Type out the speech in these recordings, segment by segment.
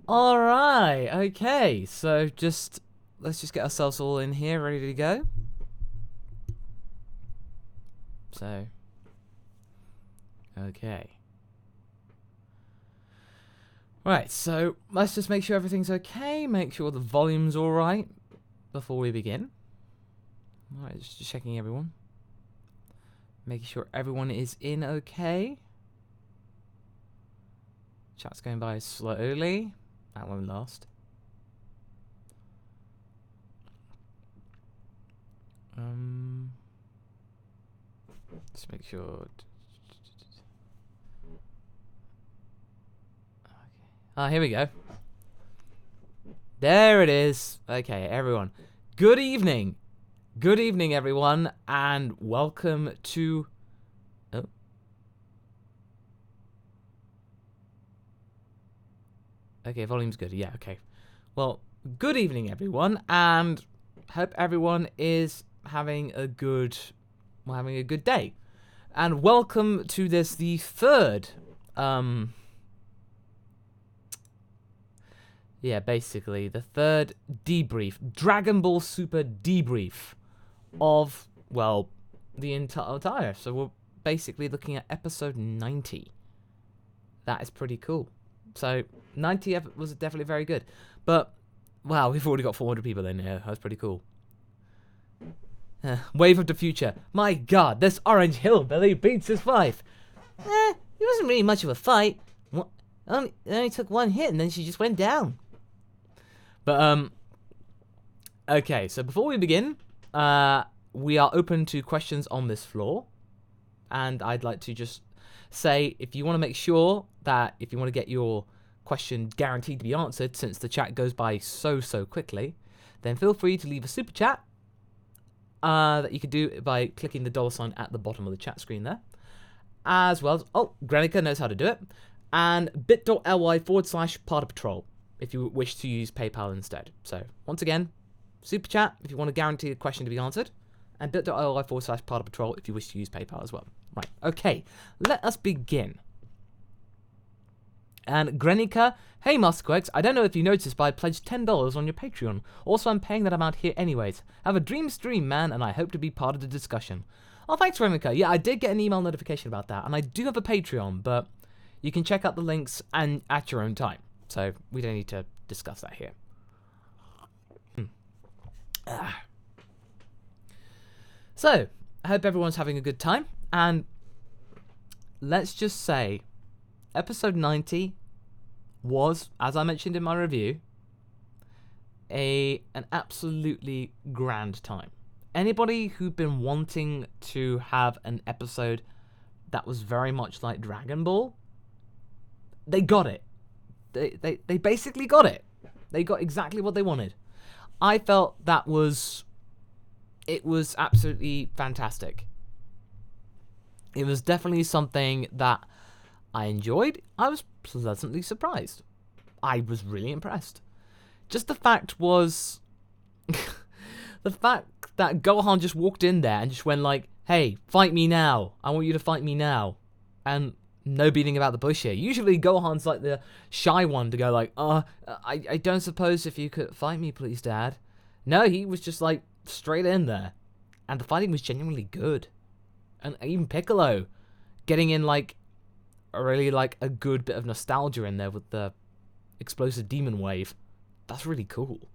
Alright, okay, so let's just get ourselves all in here, ready to go. So, okay. Right, so let's just make sure everything's okay, make sure the volume's alright before we begin. Alright, just checking everyone. Making sure everyone is in okay. Chat's going by slowly. That won't last. Let's make sure. Okay. Here we go. There it is. Okay, everyone. Good evening. Good evening, everyone, and welcome to. Oh. Okay, volume's good. Yeah, okay. Well, good evening, everyone, and hope everyone is having a good day. And welcome to the third, basically the third debrief, Dragon Ball Super debrief of, well, the entire. So we're basically looking at episode 90. That is pretty cool. So 90 was definitely very good. But, wow, we've already got 400 people in here. That's pretty cool. Wave of the future. My god, this orange hillbilly beats his wife. It wasn't really much of a fight. It only took one hit and then she just went down. But, okay, so before we begin, we are open to questions on this floor. And I'd like to just say, if you want to make sure that if you want to get your question guaranteed to be answered, since the chat goes by so quickly, then feel free to leave a super chat. That you could do by clicking the $ at the bottom of the chat screen there. As well as, Grenica knows how to do it. And bit.ly/Party if you wish to use PayPal instead. So, once again, super chat if you want to guarantee a question to be answered. And bit.ly/Party if you wish to use PayPal as well. Right, okay, let us begin. And Grenica, hey MasakoX, I don't know if you noticed, but I pledged $10 on your Patreon. Also, I'm paying that amount here anyways. Have a dream stream, man, and I hope to be part of the discussion. Oh, thanks, Grenica. Yeah, I did get an email notification about that, and I do have a Patreon, but you can check out the links and at your own time. So, we don't need to discuss that here. So, I hope everyone's having a good time, and let's just say, episode 90 was, as I mentioned in my review, an absolutely grand time. Anybody who'd been wanting to have an episode that was very much like Dragon Ball, they got it. They basically got it. They got exactly what they wanted. I felt it was absolutely fantastic. It was definitely something that I enjoyed. I was pleasantly surprised. I was really impressed. Just the fact was... the fact that Gohan just walked in there and just went like, hey, fight me now. I want you to fight me now. And no beating about the bush here. Usually Gohan's like the shy one to go like, I don't suppose if you could fight me, please, Dad. No, he was just like straight in there. And the fighting was genuinely good. And even Piccolo getting in like really like a good bit of nostalgia in there with the explosive demon wave. That's really cool.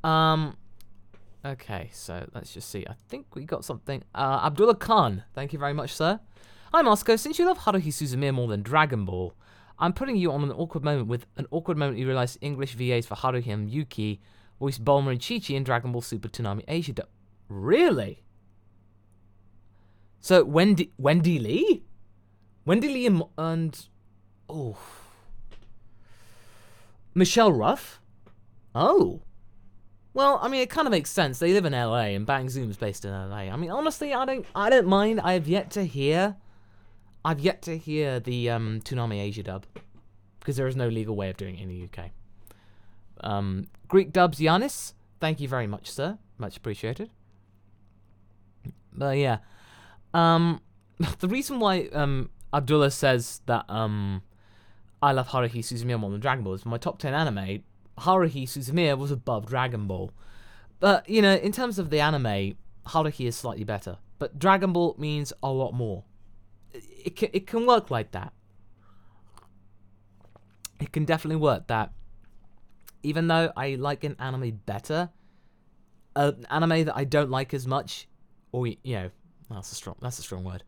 Okay, so let's just see. I think we got something. Abdullah Khan, thank you very much, sir. Hi, Moscow. Since you love Haruhi Suzumiya more than Dragon Ball, I'm putting you on an awkward moment with an awkward moment you realize English VAs for Haruhi and Yuki voiced Bulma and Chi-Chi in Dragon Ball Super Toonami Asia. Really? So Wendy Lee? Wendy Lee and Michelle Ruff? Oh. Well, I mean, it kind of makes sense. They live in LA, and Bang Zoom's based in LA. I mean, honestly, I don't mind. I've yet to hear the Toonami Asia dub, because there is no legal way of doing it in the UK. Greek dubs, Giannis. Thank you very much, sir. Much appreciated. But yeah, the reason why Abdullah says that I love Haruhi Suzumiya more than Dragon Ball. In my top 10 anime, Haruhi Suzumiya was above Dragon Ball. But, you know, in terms of the anime, Haruhi is slightly better. But Dragon Ball means a lot more. It can work like that. It can definitely work that. Even though I like an anime better, an anime that I don't like as much, or, you know, that's a strong word,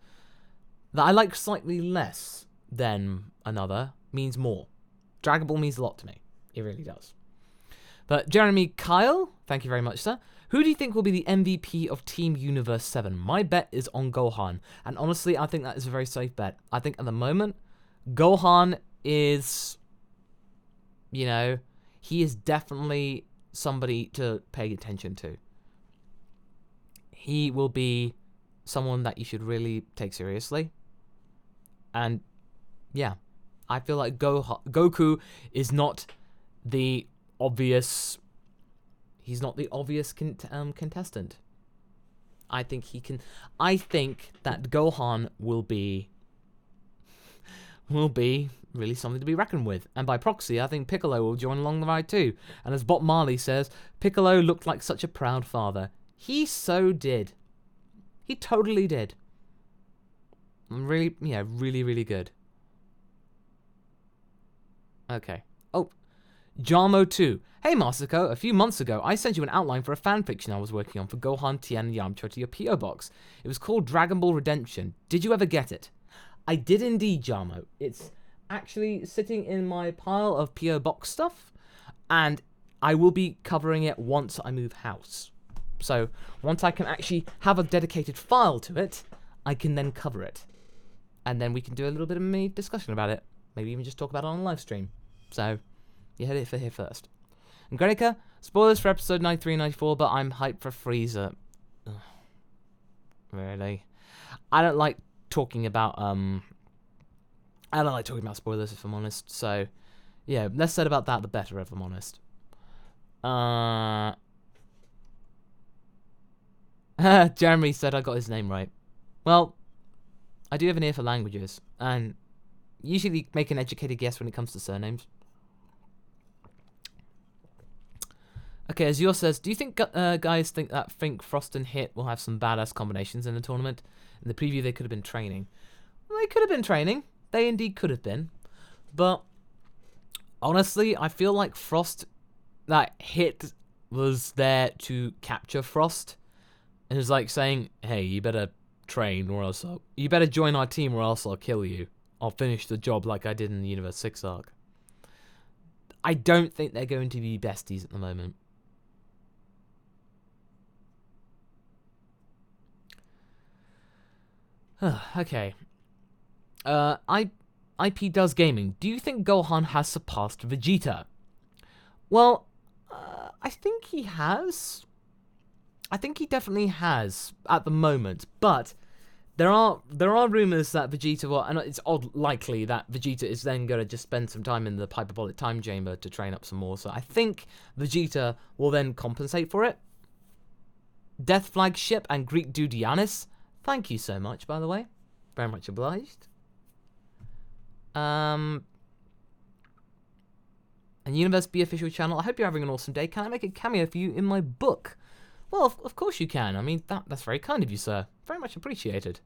that I like slightly less than another means more. Dragon Ball means a lot to me. It really does. But Jeremy Kyle, thank you very much, sir. Who do you think will be the MVP of Team Universe 7? My bet is on Gohan. And honestly, I think that is a very safe bet. I think at the moment, Gohan is, you know, he is definitely somebody to pay attention to. He will be someone that you should really take seriously. And, yeah, I feel like Goku is not the obvious... He's not the obvious contestant. I think he can... I think that Gohan will be really something to be reckoned with. And by proxy, I think Piccolo will join along the ride too. And as Bob Marley says, Piccolo looked like such a proud father. He so did. He totally did. Really, yeah, really, really good. Okay. Oh, Jarmo 2. Hey Masako, a few months ago, I sent you an outline for a fanfiction I was working on for Gohan, Tien, and Yamcha to your P.O. box. It was called Dragon Ball Redemption. Did you ever get it? I did indeed, Jarmo. It's actually sitting in my pile of P.O. box stuff, and I will be covering it once I move house. So, once I can actually have a dedicated file to it, I can then cover it. And then we can do a little bit of me discussion about it. Maybe even just talk about it on a live stream. So, you heard it for here first. And Grenica, spoilers for episode 93 and 94, but I'm hyped for Frieza. Ugh. Really? I don't like talking about spoilers, if I'm honest. So, yeah, less said about that, the better, if I'm honest. Jeremy said I got his name right. Well, I do have an ear for languages, and usually make an educated guess when it comes to surnames. Okay, Azure says, do you think guys think that Fink, Frost, and Hit will have some badass combinations in the tournament? In the preview, they could have been training. Well, they could have been training. They indeed could have been. But, honestly, I feel like that Hit was there to capture Frost. And it was like saying, hey, you better train or else you better join our team or else I'll kill you. I'll finish the job like I did in the Universe 6 arc. I don't think they're going to be besties at the moment. Okay. IP Does Gaming. Do you think Gohan has surpassed Vegeta? Well, I think he has. I think he definitely has at the moment, but there are rumors that Vegeta will, and it's likely that Vegeta is then going to just spend some time in the hyperbolic time chamber to train up some more. So I think Vegeta will then compensate for it. Death Flagship and Greek Dude Yanis, thank you so much, by the way. Very much obliged. And Universe B official channel, I hope you're having an awesome day. Can I make a cameo for you in my book? Well, of course you can. I mean, that's very kind of you, sir. Very much appreciated.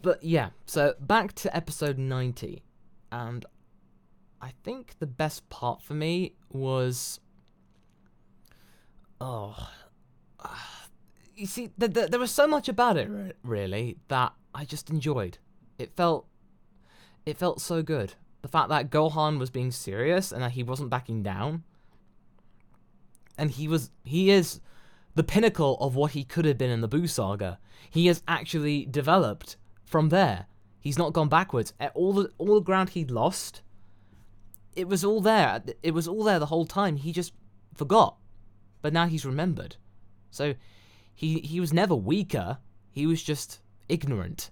But yeah, so back to episode 90. And I think the best part for me was... you see, there was so much about it, really, that I just enjoyed. It felt so good. The fact that Gohan was being serious and that he wasn't backing down. And he is the pinnacle of what he could have been in the Buu saga. He has actually developed from there. He's not gone backwards. All the ground he'd lost, it was all there. It was all there the whole time. He just forgot. But now he's remembered. So he was never weaker. He was just ignorant.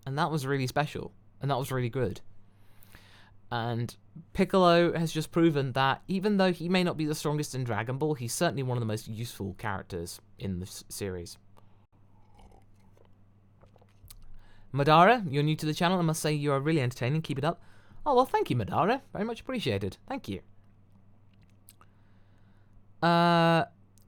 And that was really special. And that was really good. And Piccolo has just proven that even though he may not be the strongest in Dragon Ball, he's certainly one of the most useful characters in the series. Madara, you're new to the channel. I must say you are really entertaining. Keep it up. Oh, well, thank you, Madara. Very much appreciated. Thank you.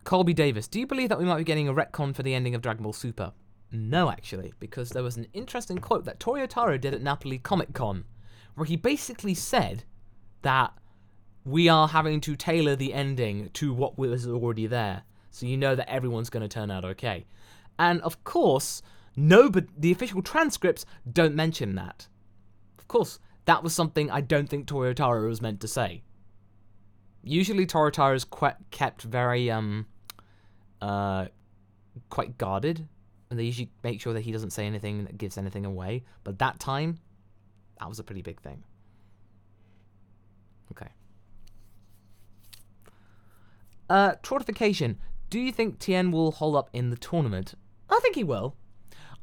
Colby Davis, do you believe that we might be getting a retcon for the ending of Dragon Ball Super? No, actually, because there was an interesting quote that Toyotaro did at Napoli Comic Con, where he basically said that we are having to tailor the ending to what was already there, so you know that everyone's going to turn out okay. And of course, but the official transcripts don't mention that. Of course, that was something I don't think Toyotaro was meant to say. Usually Toyotaro is kept very quite guarded, and they usually make sure that he doesn't say anything that gives anything away. But that time, that was a pretty big thing. Okay. Trottification. Do you think Tien will hold up in the tournament? I think he will.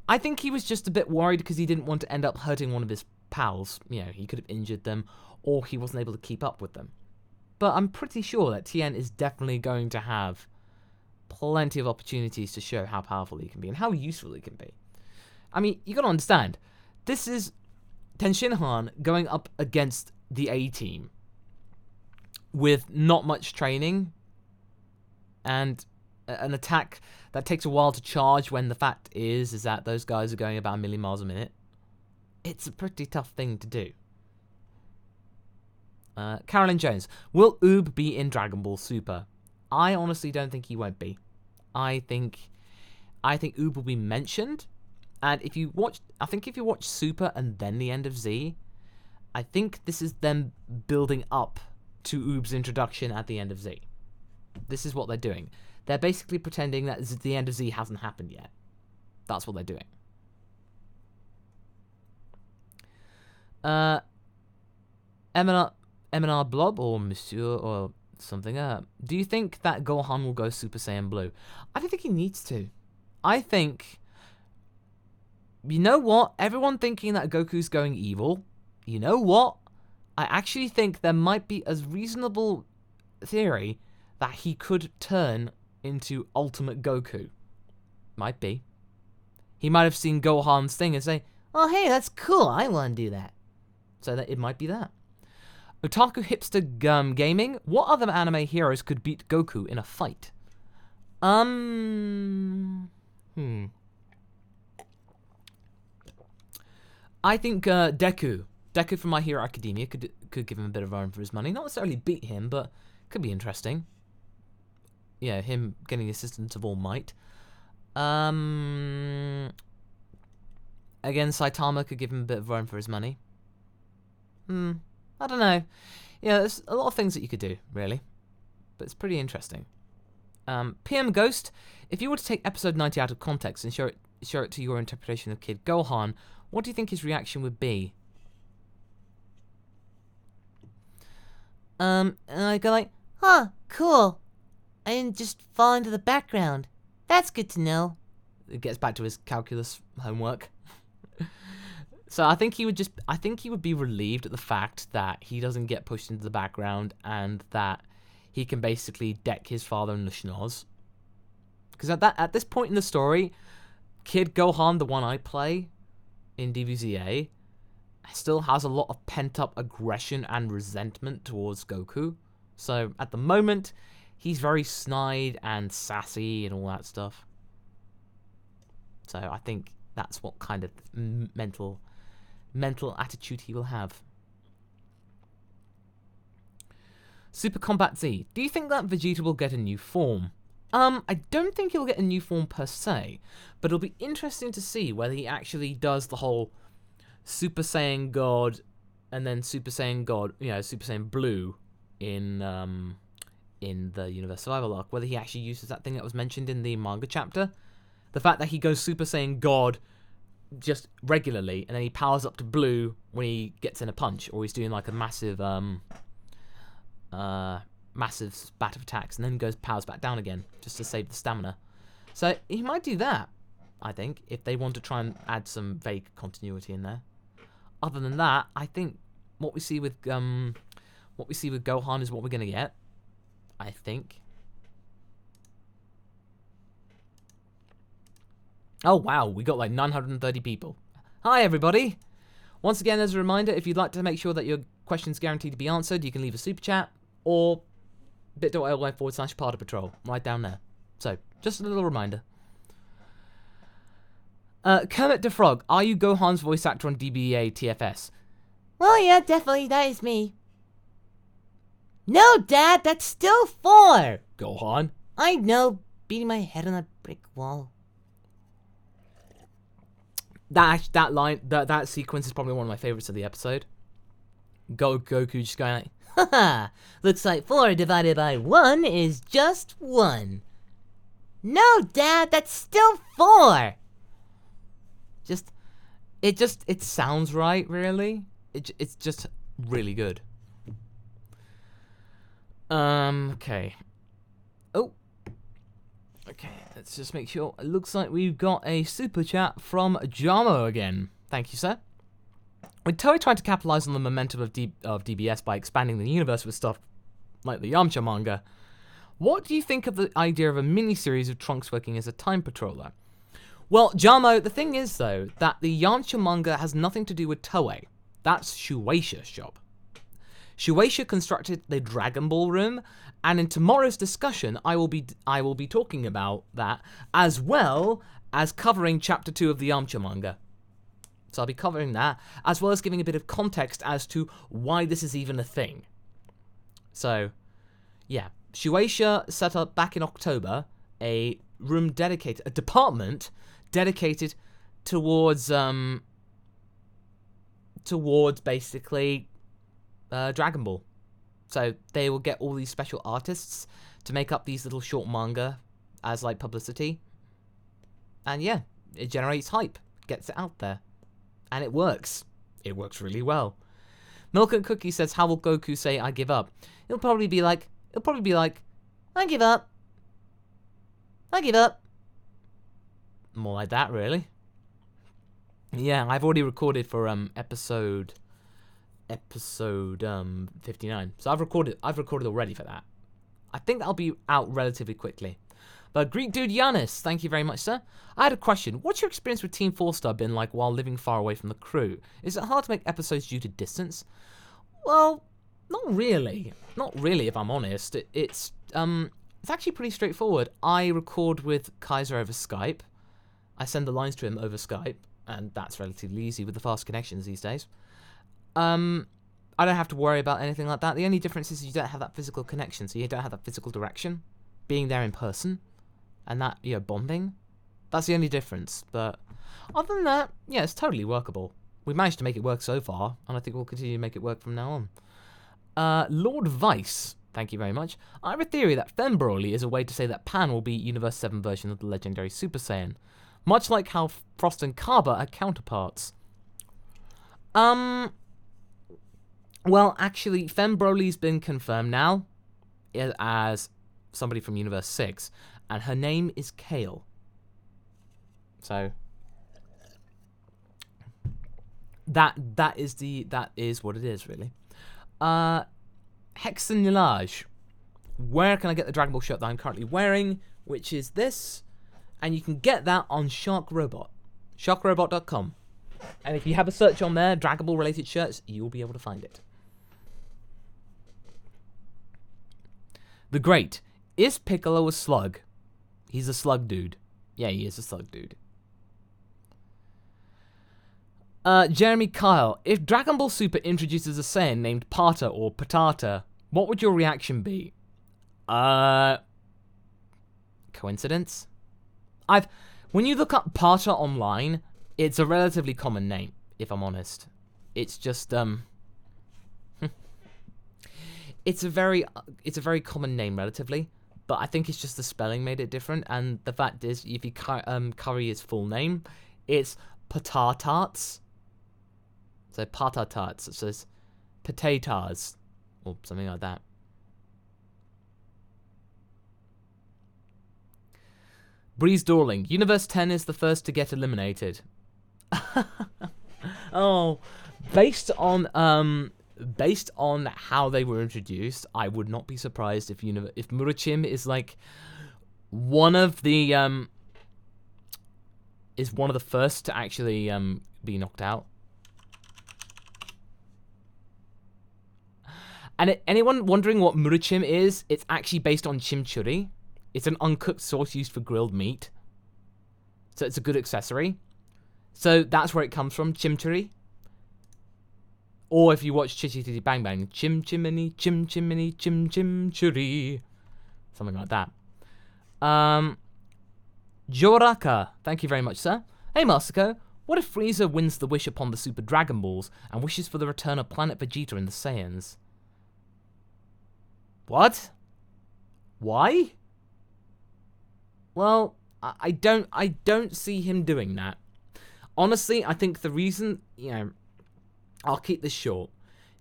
I think he was just a bit worried because he didn't want to end up hurting one of his pals. You know, he could have injured them, or he wasn't able to keep up with them. But I'm pretty sure that Tien is definitely going to have plenty of opportunities to show how powerful he can be and how useful he can be. I mean, you gotta understand, this is Tenshinhan going up against the A-team with not much training and an attack that takes a while to charge when the fact is that those guys are going about 1 million miles a minute. It's a pretty tough thing to do. Carolyn Jones, will Oob be in Dragon Ball Super? I honestly don't think he won't be. I think Oob will be mentioned, and if you watch Super and then the end of Z, I think this is them building up to Oob's introduction at the end of Z. This is what they're doing. They're basically pretending that the end of Z hasn't happened yet. That's what they're doing. Eminar Blob or Monsieur or something. Do you think that Gohan will go Super Saiyan Blue? I don't think he needs to. I think, you know what? Everyone thinking that Goku's going evil. You know what? I actually think there might be a reasonable theory that he could turn into Ultimate Goku. Might be. He might have seen Gohan's thing and say, "Oh, hey, that's cool. I want to do that." So that it might be that. Otaku Hipster Gaming, what other anime heroes could beat Goku in a fight? I think Deku from My Hero Academia could give him a bit of a run for his money. Not necessarily beat him, but could be interesting. Yeah, him getting the assistance of All Might. Again, Saitama could give him a bit of a run for his money. I don't know. Yeah, there's a lot of things that you could do, really. But it's pretty interesting. PM Ghost, if you were to take episode 90 out of context and show it to your interpretation of Kid Gohan, what do you think his reaction would be? And I go like, huh, cool. I didn't just fall into the background. That's good to know. It gets back to his calculus homework. So I think he would be relieved at the fact that he doesn't get pushed into the background and that he can basically deck his father in the schnoz. Because at this point in the story, Kid Gohan, the one I play in DBZA, still has a lot of pent-up aggression and resentment towards Goku. So at the moment, he's very snide and sassy and all that stuff. So I think that's what kind of mental attitude he will have. Super Combat Z, do you think that Vegeta will get a new form? I don't think he'll get a new form per se, but it'll be interesting to see whether he actually does the whole Super Saiyan God and then Super Saiyan God, Super Saiyan Blue in the Universe Survival arc, whether he actually uses that thing that was mentioned in the manga chapter. The fact that he goes Super Saiyan God just regularly, and then he powers up to Blue when he gets in a punch, or he's doing like a massive massive spat of attacks, and then powers back down again just to save the stamina. So he might do that, I think, if they want to try and add some vague continuity in there. Other than that, I think what we see with Gohan is what we're gonna get, I think. Oh wow, we got like 930 people. Hi everybody. Once again, as a reminder, if you'd like to make sure that your question's guaranteed to be answered, you can leave a super chat or bit.ly/parterpatrol right down there. So, just a little reminder. Kermit the Frog, are you Gohan's voice actor on DBA TFS? Well, yeah, definitely, that is me. No, Dad, that's still 4. Gohan? I know, beating my head on a brick wall. That sequence is probably one of my favorites of the episode. Goku just going like, Haha, looks like 4 divided by 1 is just 1. No, Dad, that's still 4. It sounds right, really. It's just really good. Okay. Oh. Okay, let's just make sure. It looks like we've got a super chat from Jamo again. Thank you, sir. We're totally trying to capitalize on the momentum of DBS by expanding the universe with stuff like the Yamcha manga. What do you think of the idea of a mini-series of Trunks working as a time patroller? Well, Jamo, the thing is, though, that the Yamcha manga has nothing to do with Toei. That's Shueisha's job. Shueisha constructed the Dragon Ball room, and in tomorrow's discussion, I will be talking about that, as well as covering Chapter 2 of the Yamcha manga. So I'll be covering that, as well as giving a bit of context as to why this is even a thing. So, yeah. Shueisha set up back in October a room dedicated, a department dedicated towards basically Dragon Ball. So they will get all these special artists to make up these little short manga as like publicity. And yeah, it generates hype, gets it out there. And it works. It works really well. Milk and Cookie says, how will Goku say I give up? It'll probably be like, I give up. I give up. More like that, really. Yeah, I've already recorded for episode 59. So I've recorded already for that. I think that'll be out relatively quickly. But Greek Dude Yanis, thank you very much, sir. I had a question. What's your experience with Team 4-Star been like while living far away from the crew? Is it hard to make episodes due to distance? Well, not really. Not really, if I'm honest. It's actually pretty straightforward. I record with Kaiser over Skype. I send the lines to him over Skype, and that's relatively easy with the fast connections these days. I don't have to worry about anything like that. The only difference is you don't have that physical connection, so you don't have that physical direction, being there in person, and that, you know, bonding. That's the only difference. But other than that, yeah, it's totally workable. We've managed to make it work so far, and I think we'll continue to make it work from now on. Lord Vice, thank you very much. I have a theory that Fem Broly is a way to say that Pan will be Universe 7 version of the legendary Super Saiyan, much like how Frost and Kaba are counterparts. Well, actually, Fem Broly's been confirmed now as somebody from Universe 6, and her name is Kale. So that is what it is, really. Hexenillage. Where can I get the Dragon Ball shirt that I'm currently wearing, which is this, and you can get that on Shark Robot, sharkrobot.com. And if you have a search on there, Dragon Ball related shirts, you'll be able to find it. The Great. Is Piccolo a slug? He's a slug dude. Yeah, he is a slug dude. Jeremy Kyle. If Dragon Ball Super introduces a Saiyan named Pata or Patata, what would your reaction be? Coincidence? When you look up Pata online, it's a relatively common name, if I'm honest. It's just, it's a very common name relatively, but I think it's just the spelling made it different, and the fact is, if you curry his full name, it's Patatarts. So Patatarts, it says potatoes, or something like that. Breeze Dorling, Universe 10 is the first to get eliminated. Oh, based on how they were introduced, I would not be surprised if Murachim is like one of the first to actually be knocked out. And anyone wondering what muruchim is? It's actually based on chimichurri. It's an uncooked sauce used for grilled meat. So it's a good accessory. So that's where it comes from, chimichurri. Or if you watch Chitty Chitty Bang Bang, chim chimney, chim chimney, chim chimichurri. Something like that. Joraka, thank you very much, sir. Hey, Masako, what if Frieza wins the wish upon the Super Dragon Balls and wishes for the return of Planet Vegeta in the Saiyans? What? Why? Well, I don't see him doing that. Honestly, I think the reason, I'll keep this short.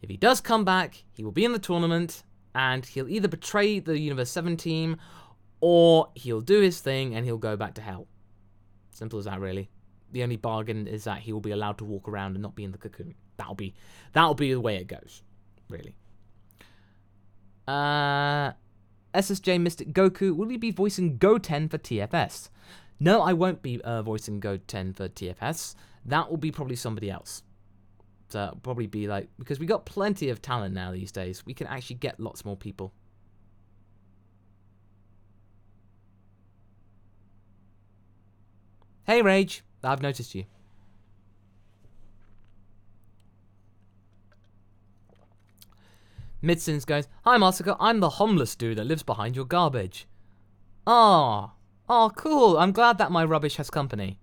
If he does come back, he will be in the tournament, and he'll either betray the Universe 7 team, or he'll do his thing and he'll go back to hell. Simple as that, really. The only bargain is that he will be allowed to walk around and not be in the cocoon. That'll be the way it goes, really. SSJ Mystic Goku, will you be voicing Goten for TFS? No, I won't be voicing Goten for TFS. That will be probably somebody else. So it'll probably be like, because we got plenty of talent now these days. We can actually get lots more people. Hey Rage, I've noticed you. Midsins goes, hi Masako, I'm the homeless dude that lives behind your garbage. Oh, cool. I'm glad that my rubbish has company.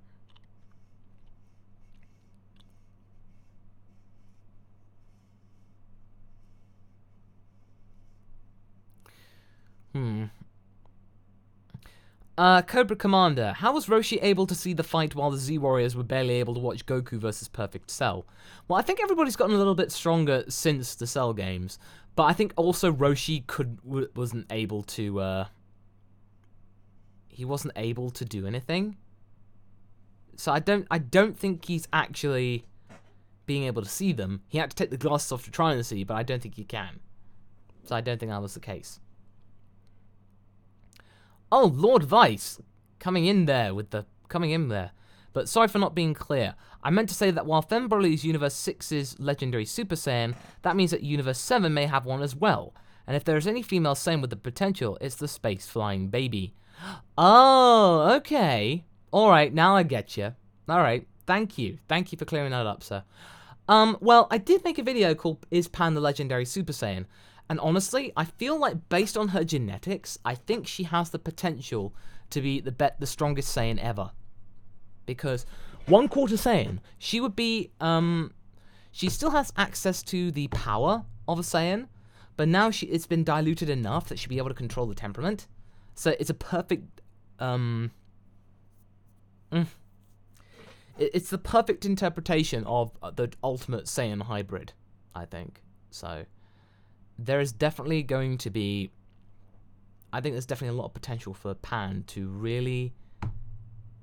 Cobra Commander, how was Roshi able to see the fight while the Z-Warriors were barely able to watch Goku versus Perfect Cell? Well, I think everybody's gotten a little bit stronger since the Cell games, but I think also Roshi wasn't able to, he wasn't able to do anything. So I don't think he's actually being able to see them. He had to take the glasses off to try and see, but I don't think he can. So I don't think that was the case. Oh, Lord Vice, coming in there. But sorry for not being clear. I meant to say that while Fen Broly's Universe 6's legendary Super Saiyan, that means that Universe 7 may have one as well. And if there is any female Saiyan with the potential, it's the space flying baby. Oh, okay. Alright, now I get you. Alright, thank you. Thank you for clearing that up, sir. Well, I did make a video called Is Pan the Legendary Super Saiyan? And honestly, I feel like based on her genetics, I think she has the potential to be the strongest Saiyan ever. Because 1/4 Saiyan, she would be, she still has access to the power of a Saiyan, but now it's been diluted enough that she'll be able to control the temperament. So it's a perfect, it's the perfect interpretation of the ultimate Saiyan hybrid, I think. So there is definitely going to be, I think there's definitely a lot of potential for Pan to really,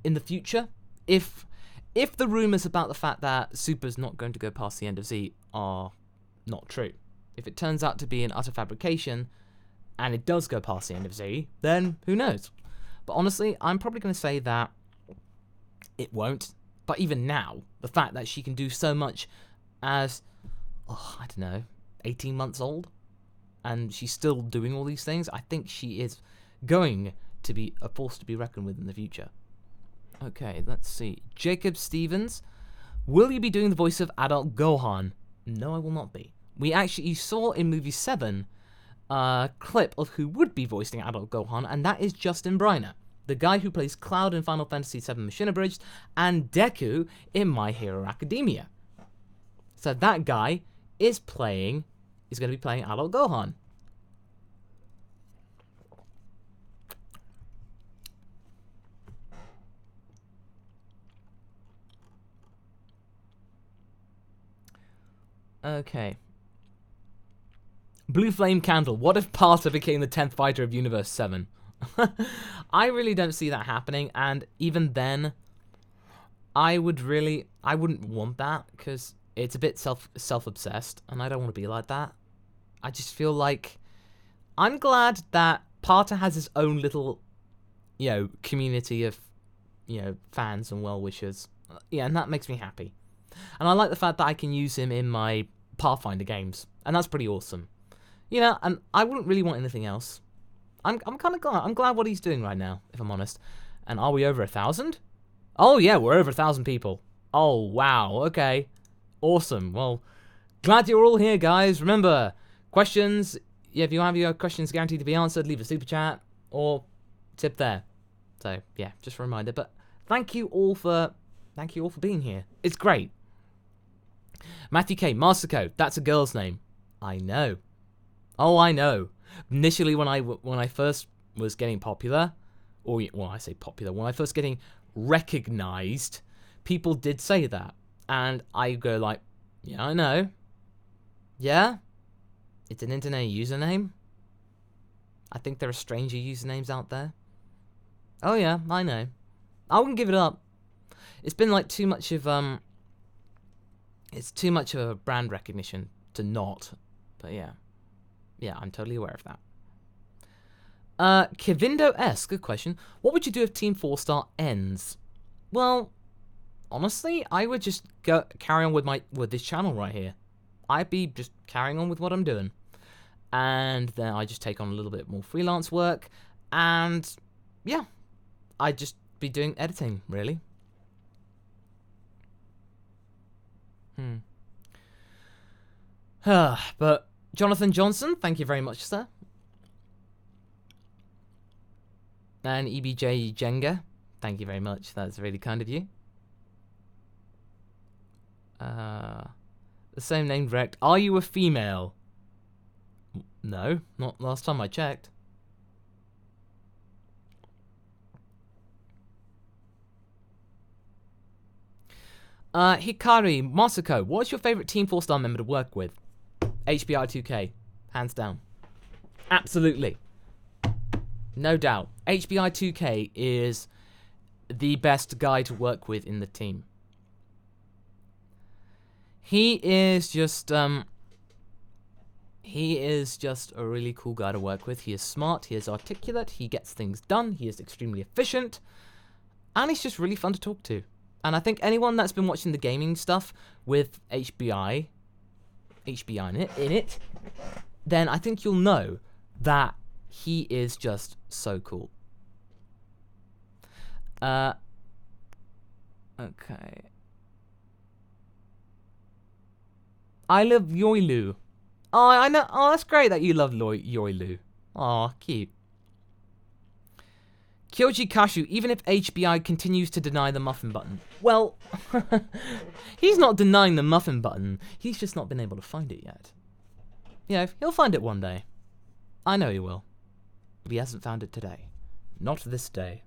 in the future, if the rumors about the fact that Super's not going to go past the end of Z are not true, if it turns out to be an utter fabrication, and it does go past the end of Z, then who knows? But honestly, I'm probably going to say that it won't. But even now, the fact that she can do so much as, I don't know, 18 months old, and she's still doing all these things, I think she is going to be a force to be reckoned with in the future. Okay, let's see. Jacob Stevens, will you be doing the voice of adult Gohan? No, I will not be. You saw in movie 7 a clip of who would be voicing adult Gohan, and that is Justin Briner, the guy who plays Cloud in Final Fantasy VII Machine Abridged and Deku in My Hero Academia. So that guy is going to be playing adult Gohan. Okay. Blue Flame Candle. What if Parter became the 10th fighter of Universe 7? I really don't see that happening, and even then, I wouldn't want that, because it's a bit self-obsessed, and I don't want to be like that. I just feel like I'm glad that Parter has his own little, community of, fans and well-wishers. Yeah, and that makes me happy. And I like the fact that I can use him in my Pathfinder games, and that's pretty awesome. You know, and I wouldn't really want anything else. I'm kind of glad. I'm glad what he's doing right now, if I'm honest. And are we over 1,000? Oh yeah, we're over 1,000 people. Oh wow, okay, awesome. Well, glad you're all here, guys. Remember, questions. Yeah, if you have your questions guaranteed to be answered, leave a super chat or tip there. So yeah, just a reminder. But thank you all for being here. It's great. Matthew K. Masako, that's a girl's name. I know. Oh, I know. Initially, when I first was getting popular, or well, I say popular, when I first getting recognized, people did say that, and I go like, yeah, I know. Yeah, it's an internet username. I think there are stranger usernames out there. Oh yeah, I know. I wouldn't give it up. It's been like too much of it's too much of a brand recognition to not. But yeah. Yeah, I'm totally aware of that. Kevindo S, good question. What would you do if Team 4-Star ends? Well, honestly, I would just carry on with this channel right here. I'd be just carrying on with what I'm doing. And then I just take on a little bit more freelance work. And yeah, I'd just be doing editing, really. But Jonathan Johnson, thank you very much, sir. And EBJ Jenga, thank you very much. That's really kind of you. The same name direct. Are you a female? No, not last time I checked. Hikari Masako, what's your favorite Team 4-Star member to work with? HBI 2K, hands down. Absolutely. No doubt. HBI 2K is the best guy to work with in the team. He is just a really cool guy to work with. He is smart, he is articulate, he gets things done, he is extremely efficient, and he's just really fun to talk to. And I think anyone that's been watching the gaming stuff with HBI in it, then I think you'll know that he is just so cool. Okay. I love Yoilu. Oh, I know. Oh, that's great that you love Yoilu. Oh, cute. Kyoji Kashu, even if HBI continues to deny the muffin button. Well, he's not denying the muffin button. He's just not been able to find it yet. Yeah, he'll find it one day. I know he will. But he hasn't found it today. Not this day.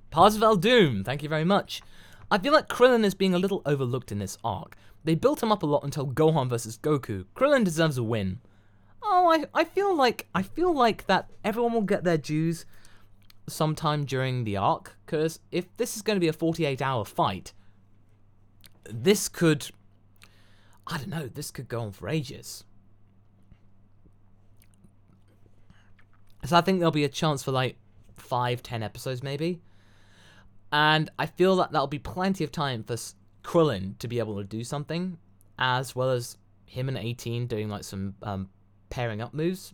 Parzival Doom, thank you very much. I feel like Krillin is being a little overlooked in this arc. They built him up a lot until Gohan vs. Goku. Krillin deserves a win. Oh, I feel like that everyone will get their dues sometime during the arc, because if this is going to be a 48-hour fight, this could, I don't know, this could go on for ages. So I think there'll be a chance for like 5-10 episodes maybe. And I feel that that'll be plenty of time for Krillin to be able to do something, as well as him and 18 doing like some pairing up moves.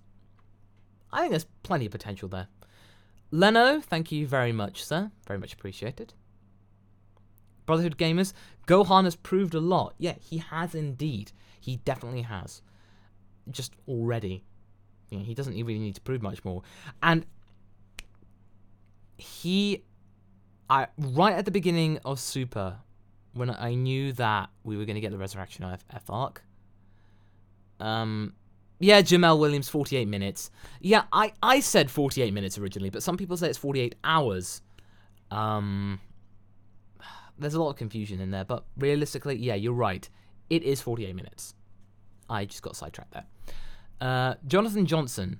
I think there's plenty of potential there. Leno, thank you very much, sir. Very much appreciated. Brotherhood Gamers, Gohan has proved a lot. Yeah, he has indeed. He definitely has. Just already. You know, he doesn't really need to prove much more. And right at the beginning of Super, when I knew that we were going to get the Resurrection F arc, yeah, Jamel Williams, 48 minutes. Yeah, I said 48 minutes originally, but some people say it's 48 hours. There's a lot of confusion in there, but realistically, yeah, you're right. It is 48 minutes. I just got sidetracked there. Jonathan Johnson.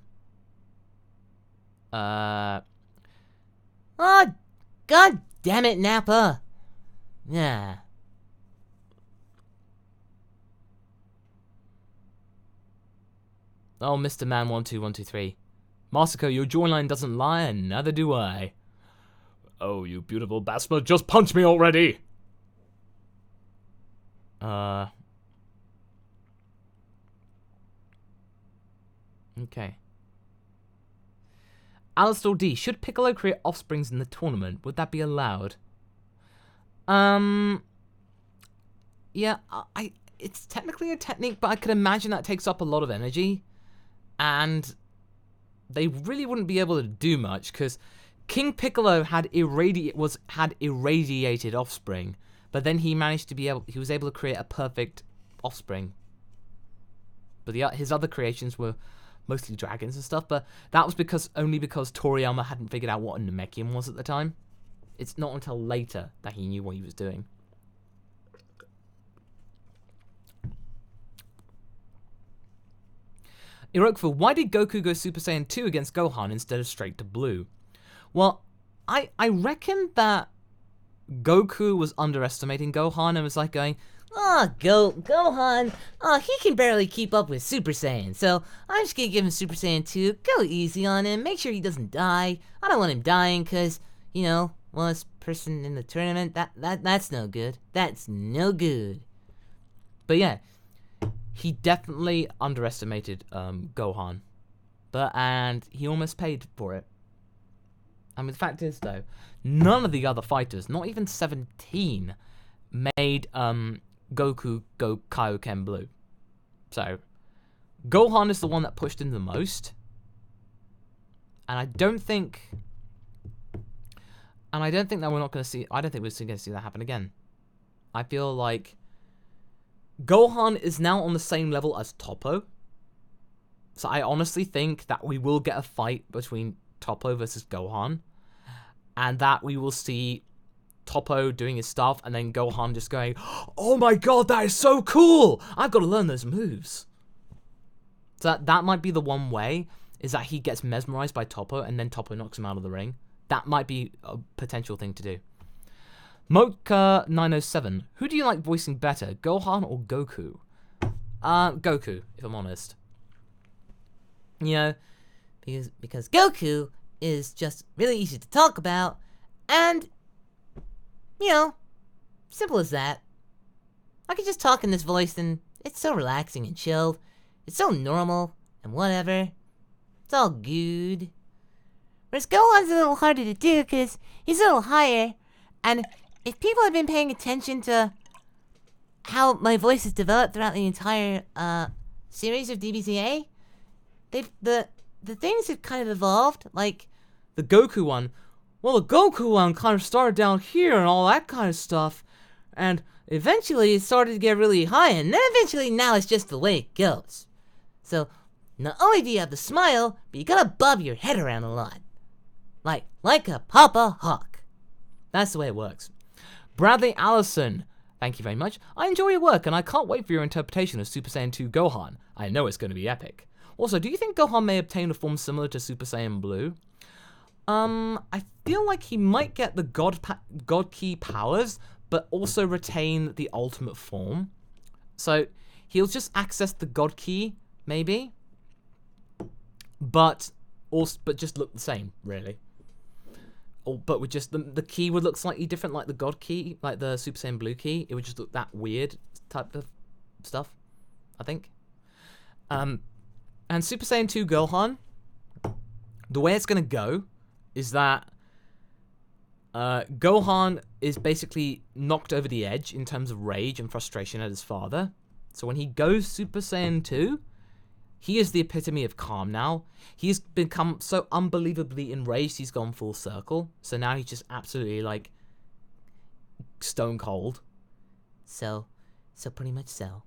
Oh, God damn it, Nappa. Yeah. Oh, Mr. Man 12123. Masako, your jawline doesn't lie, and neither do I. Oh, you beautiful bastard, just punch me already! Okay. Alistair D. Should Piccolo create offsprings in the tournament? Would that be allowed? Yeah, it's technically a technique, but I could imagine that takes up a lot of energy. And they really wouldn't be able to do much, because King Piccolo had irradiated offspring, but then he managed to he was able to create a perfect offspring. But his other creations were mostly dragons and stuff, but that was only because Toriyama hadn't figured out what a Namekian was at the time. It's not until later that he knew what he was doing. Irokfu, why did Goku go Super Saiyan 2 against Gohan instead of straight to blue? Well, I reckon that Goku was underestimating Gohan and was like going, Oh, Gohan. Oh, he can barely keep up with Super Saiyan, so I'm just gonna give him Super Saiyan 2. Go easy on him, make sure he doesn't die. I don't want him dying, cause, you know, this person in the tournament, that's no good. That's no good. But yeah, he definitely underestimated Gohan. And he almost paid for it. I mean, the fact is, though, none of the other fighters, not even 17, made Goku go Kaioken blue. So, Gohan is the one that pushed him the most. And I don't think that we're not going to see... I don't think we're going to see that happen again. I feel like Gohan is now on the same level as Toppo. So I honestly think that we will get a fight between Toppo versus Gohan. And that we will see Toppo doing his stuff and then Gohan just going, oh my god, that is so cool! I've got to learn those moves. So that might be the one way, is that he gets mesmerized by Toppo and then Toppo knocks him out of the ring. That might be a potential thing to do. Mocha907, who do you like voicing better, Gohan or Goku? Goku, if I'm honest. You know, because Goku is just really easy to talk about, and, you know, simple as that. I can just talk in this voice and it's so relaxing and chilled. It's so normal and whatever. It's all good. Whereas Gohan's a little harder to do because he's a little higher, and if people have been paying attention to how my voice has developed throughout the entire series of DBZA, the things have kind of evolved. Like the Goku one, well, the Goku one kind of started down here and all that kind of stuff, and eventually it started to get really high, and then eventually now it's just the way it goes. So not only do you have the smile, but you gotta bob your head around a lot. Like a Papa Hawk. That's the way it works. Bradley Allison, thank you very much. I enjoy your work and I can't wait for your interpretation of Super Saiyan 2 Gohan. I know it's going to be epic. Also, do you think Gohan may obtain a form similar to Super Saiyan Blue? I feel like he might get the God Key powers, but also retain the ultimate form. So he'll just access the God Key, maybe, but just look the same, really. But with just the key would look slightly different, like the God Key, like the Super Saiyan Blue Key. It would just look that weird type of stuff, I think. And Super Saiyan 2 Gohan, the way it's gonna go is that Gohan is basically knocked over the edge in terms of rage and frustration at his father. So when he goes Super Saiyan 2, he is the epitome of calm now. He's become so unbelievably enraged, he's gone full circle. So now he's just absolutely, like, stone cold. So pretty much so.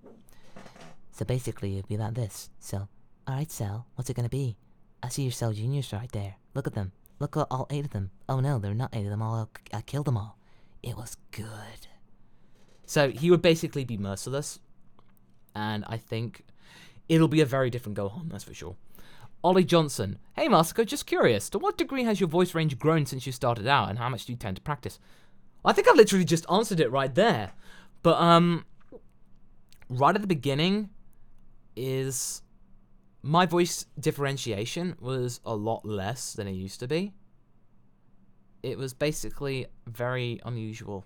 So basically, it'd be like this. So, alright, Cell, what's it gonna be? I see your Cell Juniors right there. Look at them. Look at all 8 of them. Oh no, they're not 8 of them. I killed them all. It was good. So he would basically be merciless. And I think it'll be a very different Gohan, that's for sure. Ollie Johnson. Hey Masako, just curious. To what degree has your voice range grown since you started out, and how much do you tend to practice? I think I've literally just answered it right there. But, right at the beginning is my voice differentiation was a lot less than it used to be. It was basically very unusual.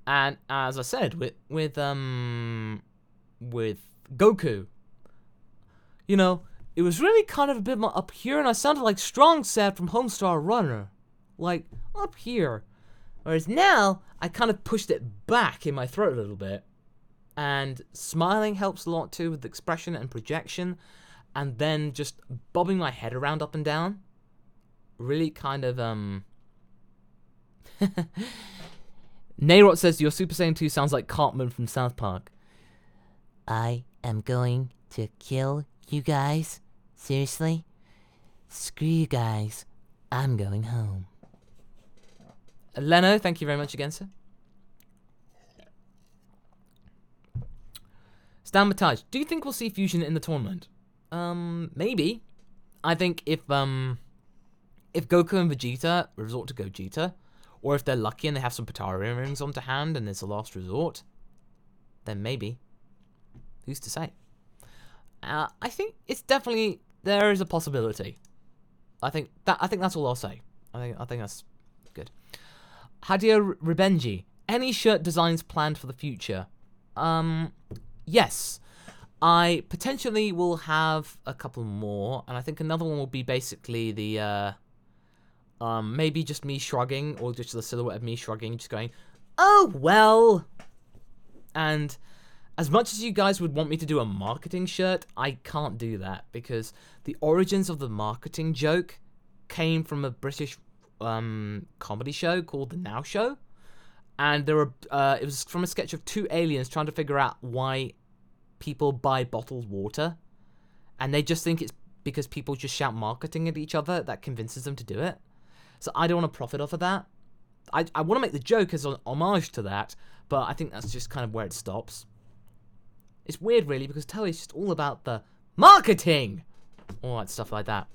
And as I said, with Goku, you know, it was really kind of a bit more up here, and I sounded like Strong Sad from Homestar Runner, like up here. Whereas now, I kind of pushed it back in my throat a little bit. And smiling helps a lot too with expression and projection. And then just bobbing my head around up and down. Really kind of, Nayrot says, your Super Saiyan 2 sounds like Cartman from South Park. I am going to kill you guys. Seriously? Screw you guys. I'm going home. Leno, thank you very much again, sir. Stan Mataj, do you think we'll see Fusion in the tournament? Maybe. I think if Goku and Vegeta resort to Gogeta, or if they're lucky and they have some Potara rings on to hand and it's a last resort, then maybe. Who's to say? I think it's definitely, there is a possibility. I think that's all I'll say. I think that's good. Hadia Ribenji, any shirt designs planned for the future? Yes. I potentially will have a couple more, and I think another one will be basically the, maybe just me shrugging, or just the silhouette of me shrugging, just going, oh, well. And as much as you guys would want me to do a marketing shirt, I can't do that, because the origins of the marketing joke came from a British comedy show called The Now Show, and there were it was from a sketch of two aliens trying to figure out why people buy bottled water, and they just think it's because people just shout marketing at each other that convinces them to do it. So I don't want to profit off of that. I want to make the joke as an homage to that, but I think that's just kind of where it stops. It's weird, really, because Toei is just all about the marketing, all that stuff like that.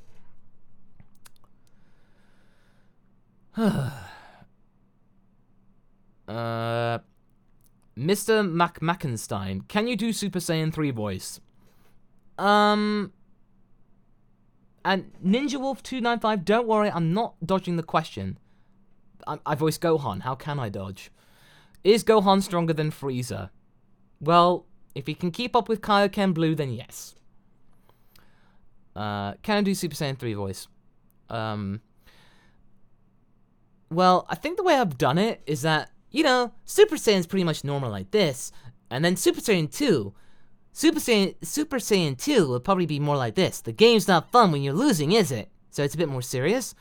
Mr. Mackenstein, can you do Super Saiyan 3 voice? And Ninja Wolf 295, don't worry, I'm not dodging the question. I voice Gohan, how can I dodge? Is Gohan stronger than Frieza? Well, if he can keep up with Kaioken Blue, then yes. Can I do Super Saiyan 3 voice? Well, I think the way I've done it is that, you know, Super Saiyan's pretty much normal like this, and then Super Saiyan 2. Super Saiyan 2 will probably be more like this. The game's not fun when you're losing, is it? So it's a bit more serious.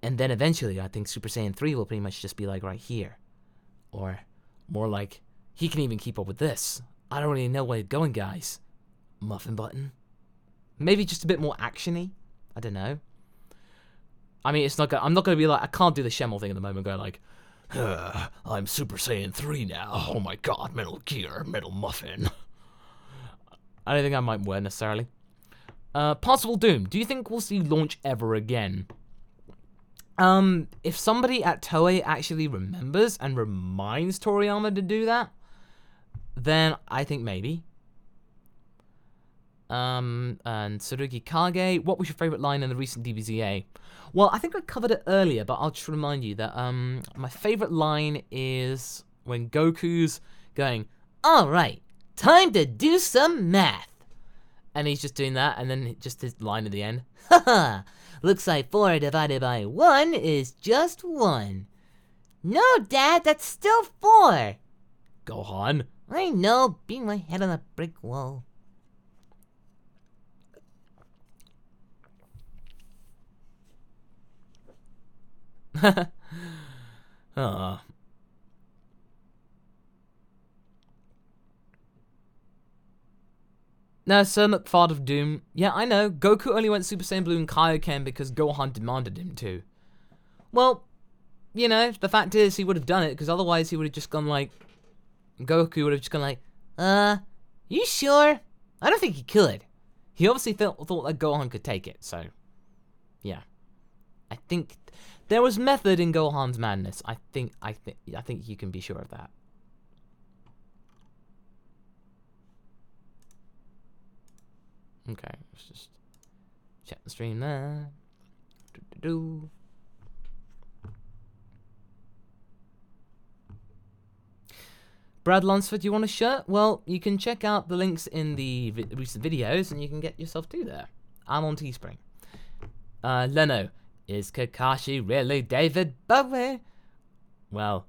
And then eventually, I think Super Saiyan 3 will pretty much just be like right here. Or more like, he can even keep up with this. I don't really know where it's going, guys. Muffin button. Maybe just a bit more action-y. I don't know. I mean, it's not. I'm not gonna be like. I can't do the Shemmel thing at the moment. Go like, I'm Super Saiyan 3 now. Oh my God, Metal Gear, Metal Muffin. I don't think I might win necessarily. Possible Doom. Do you think we'll see launch ever again? If somebody at Toei actually remembers and reminds Toriyama to do that, then I think maybe. And Tsurugi Kage, what was your favorite line in the recent DBZA? Well, I think I covered it earlier, but I'll just remind you that my favorite line is when Goku's going, all right, time to do some math. And he's just doing that, and then just his line at the end. Haha, looks like 4 divided by 1 is just 1. No, Dad, that's still 4. Gohan. I know, beat my head on a brick wall. Now, Sir McFard of Doom. Yeah, I know. Goku only went Super Saiyan Blue and Kaioken because Gohan demanded him to. Well, you know, the fact is he would have done it because otherwise he would have just gone like... Goku would have just gone like, you sure? I don't think he could. He obviously thought that Gohan could take it, so... Yeah. I think... There was method in Gohan's madness. I think you can be sure of that. Okay, let's just check the stream there. Brad Lunsford, you want a shirt? Well, you can check out the links in the recent videos, and you can get yourself two there. I'm on Teespring. Leno, is Kakashi really David Bowie? Well,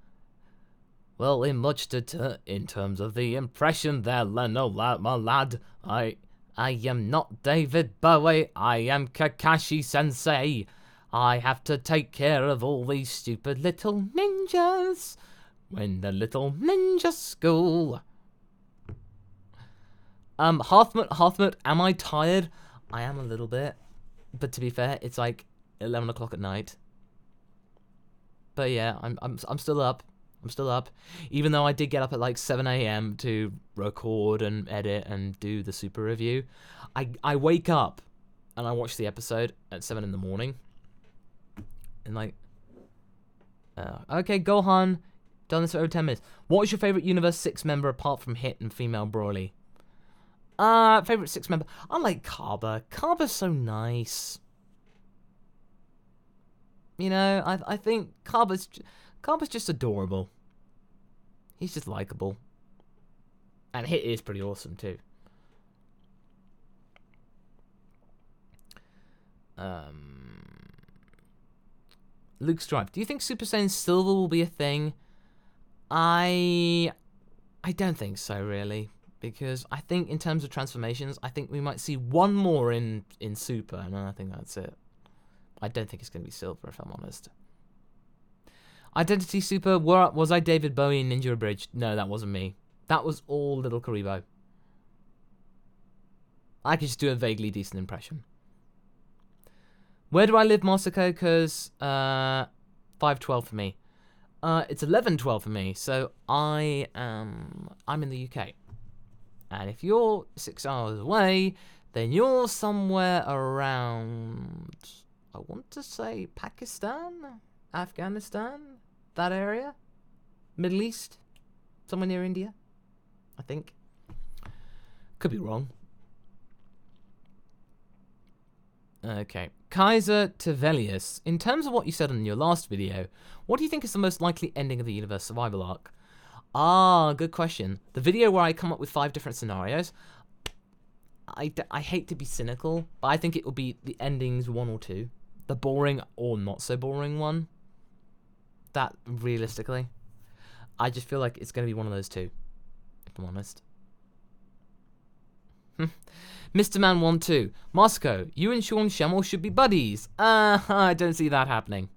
in much in terms of the impression there, Leno, my lad, I am not David Bowie, I am Kakashi Sensei. I have to take care of all these stupid little ninjas when the little ninja school. Halfmut, am I tired? I am a little bit, but to be fair, it's like 11 o'clock at night. But yeah, I'm still up. I'm still up, even though I did get up at like 7 a.m. to record and edit and do the super review. I wake up and I watch the episode at 7 in the morning. And like, okay, Gohan, done this for over 10 minutes. What is your favorite Universe 6 member apart from Hit and female Broly? Favorite 6 member? I like Kaba. Kaba's so nice. You know, I think Kaba's just adorable. He's just likable. And Hit is pretty awesome too. Luke Stripe, do you think Super Saiyan Silver will be a thing? I don't think so, really. Because I think in terms of transformations, I think we might see one more in Super, and I think that's it. I don't think it's going to be Silver, if I'm honest. Identity Super, was I David Bowie in Ninja Abridged? No, that wasn't me. That was all Little Karibo. I could just do a vaguely decent impression. Where do I live, MasakoX? 5:12 for me. It's 11:12 for me, so I'm in the UK. And if you're 6 hours away, then you're somewhere around, I want to say Pakistan, Afghanistan, that area, Middle East, somewhere near India, I think. Could be wrong. Okay, Kaiser Tevelius, in terms of what you said in your last video, what do you think is the most likely ending of the universe survival arc? Ah, good question. The video where I come up with 5 different scenarios, I hate to be cynical, but I think it will be the endings 1 or 2. The boring or not so boring one. That, realistically. I just feel like it's going to be one of those 2, if I'm honest. Mr. Man 1-2. Moscow, you and Sean Schemmel should be buddies. I don't see that happening.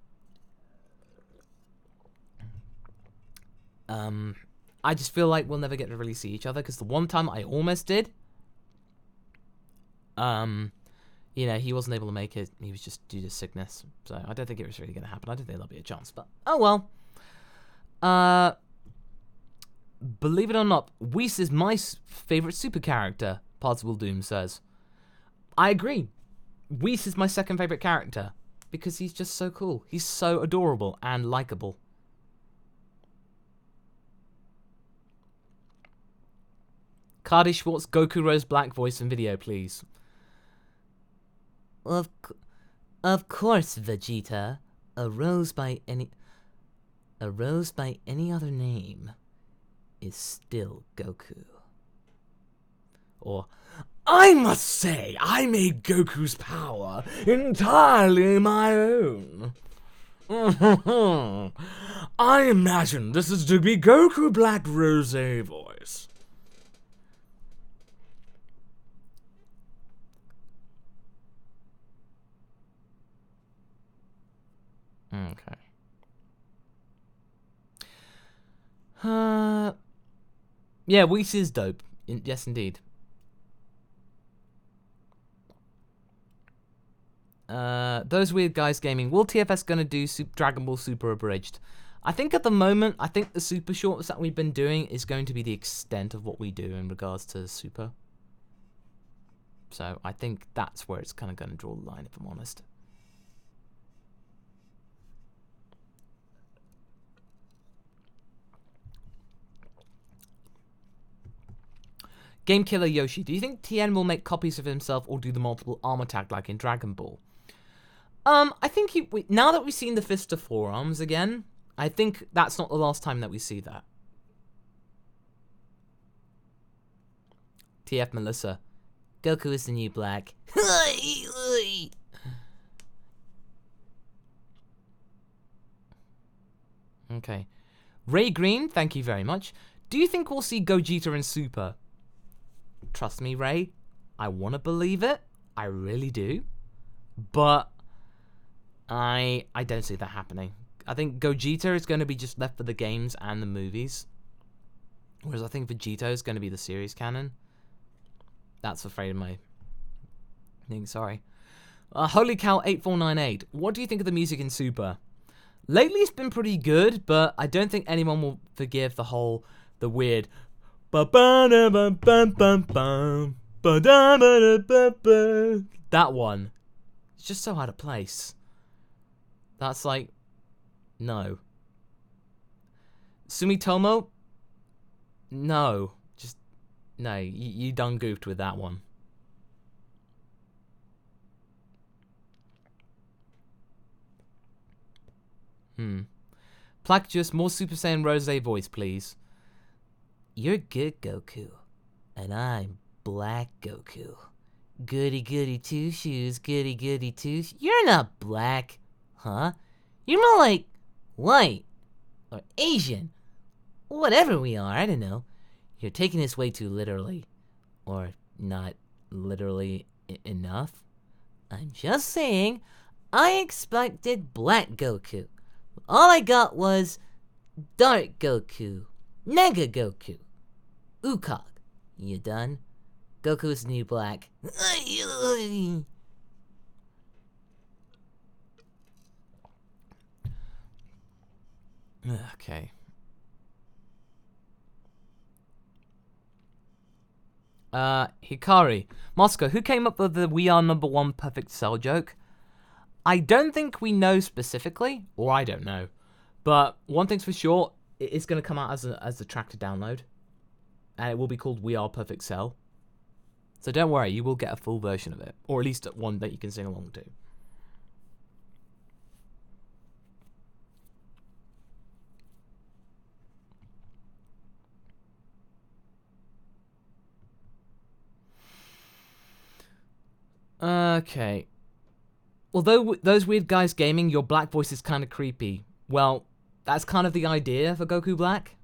I just feel like we'll never get to really see each other, because the one time I almost did, you know, he wasn't able to make it. He was just due to sickness. So I don't think it was really going to happen. I don't think there'll be a chance, but oh well. Believe it or not, Whis is my favorite super character, Particle Doom says. I agree. Whis is my second favorite character because he's just so cool. He's so adorable and likable. Cardi Schwartz, Goku Rose Black voice and video, please. Of course, Vegeta. A rose by any other name is still Goku. Or, I must say, I made Goku's power entirely my own. I imagine this is to be Goku Black Rose voice. Okay. Yeah, Whis is dope. Yes, indeed. Those weird guys gaming. Will TFS gonna do Dragon Ball Super Abridged? I think at the moment, I think the Super Shorts that we've been doing is going to be the extent of what we do in regards to Super. So I think that's where it's kind of going to draw the line, if I'm honest. Game Killer Yoshi, do you think Tien will make copies of himself or do the multiple arm attack like in Dragon Ball? I think now that we've seen the Fist of Forearms again, I think that's not the last time that we see that. TF Melissa. Goku is the new black. Okay. Ray Green, thank you very much. Do you think we'll see Gogeta in Super? Trust me, Ray. I want to believe it. I really do. But I don't see that happening. I think Gogeta is going to be just left for the games and the movies. Whereas I think Vegeta is going to be the series canon. That's afraid of my thing, sorry. Holy Cow 8498. What do you think of the music in Super? Lately it's been pretty good, but I don't think anyone will forgive the weird that one. It's just so out of place. That's like, no. Sumitomo? No. Just, no. You done goofed with that one. Plaque just more Super Saiyan Rose voice, please. You're good, Goku. And I'm Black Goku. Goody goody two shoes, goody goody two shoes. You're not black, huh? You're more like white or Asian. Whatever we are, I don't know. You're taking this way too literally. Or not literally enough. I'm just saying, I expected Black Goku. All I got was Dark Goku, Nega Goku, Ukog. You done? Goku's new black. Okay. Hikari. Moscow, who came up with the "We are number one perfect cell" joke? I don't think we know specifically, or I don't know. But one thing's for sure, it is going to come out as a track to download. And it will be called We Are Perfect Cell. So don't worry, you will get a full version of it. Or at least one that you can sing along to. Okay. Although those weird guys gaming, your black voice is kind of creepy. Well, that's kind of the idea for Goku Black.